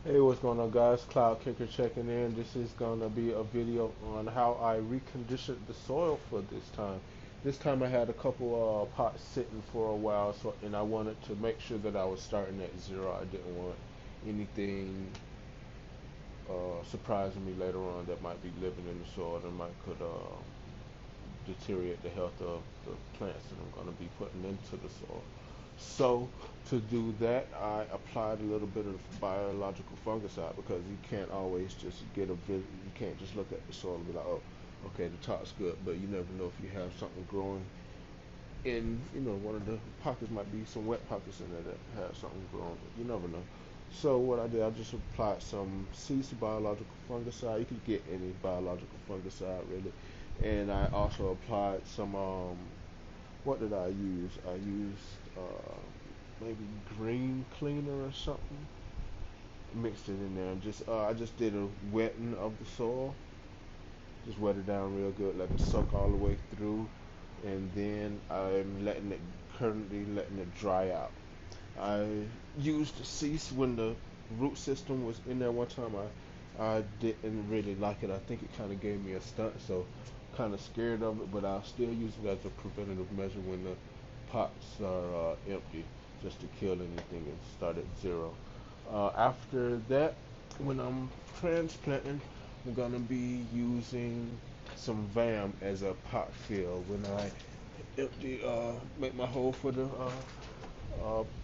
Hey, what's going on, guys? Cloud Kicker checking in. This is gonna be a video on how I reconditioned the soil for this time. This time I had a couple pots sitting for a while, so and I wanted to make sure that I was starting at zero. I didn't want anything surprising me later on that might be living in the soil that might could deteriorate the health of the plants that I'm going to be putting into the soil. So to do that, I applied a little bit of biological fungicide because you can't always just get a you can't just look at the soil and be like, oh, okay, the top's good, but you never know if you have something growing in, one of the pockets might be some wet pockets in there that have something growing. You never know. So what I did, I just applied some seed biological fungicide. You can get any biological fungicide really, and I also applied some. What did I use? I used maybe green cleaner or something. Mixed it in there, and just I just did a wetting of the soil. Just wet it down real good, let it soak all the way through, and then I'm currently letting it dry out. I used cease when the root system was in there one time. I didn't really like it. I think it kind of gave me a stunt, so kind of scared of it. But I'll still use it as a preventative measure when the pots are empty, just to kill anything and start at zero. After that, when I'm transplanting, I'm gonna be using some VAM as a pot fill when I empty, make my hole for the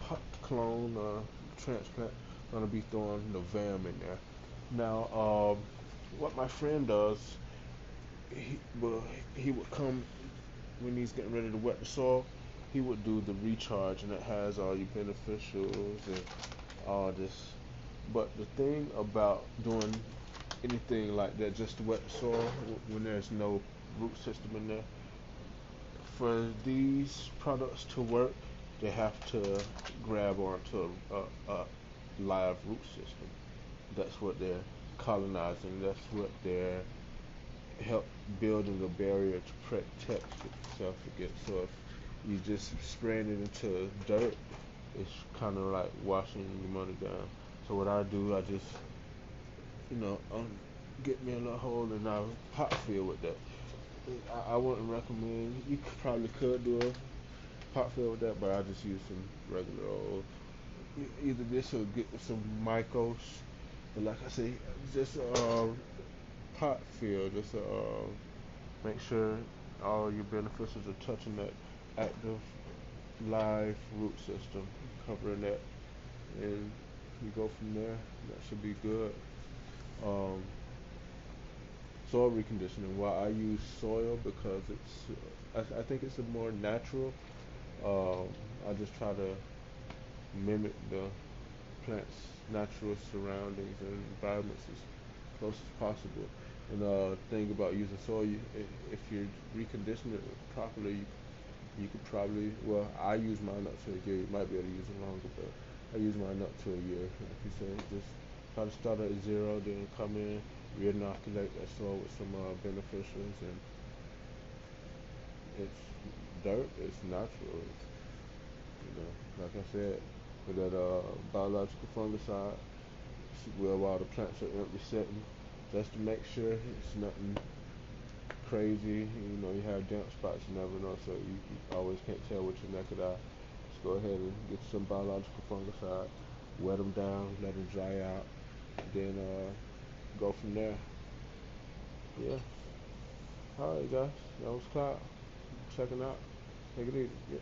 pot clone transplant. Gonna be throwing the VAM in there. Now, what my friend does, he well, he would come when he's getting ready to wet the soil. He would do the recharge, and it has all your beneficials and all this. But the thing about doing anything like that, just to wet the soil when there's no root system in there, for these products to work, they have to grab onto a live root system. That's what they're colonizing. That's what they're help building a barrier to protect itself against. So if you just spraying it into dirt, it's kind of like washing your money down. So what I do, I just get me a little hole and I pot fill with that. I wouldn't recommend. You probably could do a pot fill with that, but I just use some regular old. Either this or get some Mycos. But like I say, just pot fill. Just make sure all your beneficials are touching that active live root system, covering that, and you go from there. That should be good. Um, Soil reconditioning. Why I use soil because I think it's a more natural. Um, I just try to mimic the plant's natural surroundings and environments as close as possible. And thing about using soil, if you recondition it properly, you could probably, well, I use mine up to a year. You might be able to use it longer, but I use mine up to a year. Like you said, just try to start at zero, then come in, re-inoculate that soil with some beneficials, and it's dirt. It's natural. Like I said, with that biological fungicide, well, while the plants are empty sitting, just to make sure it's nothing crazy. You have damp spots, you never know, so you always can't tell with your naked eye. Just go ahead and get some biological fungicide, wet them down, let them dry out, then go from there. Yeah. All right, guys. That was Cloud. Checking out. Take it easy. Yeah.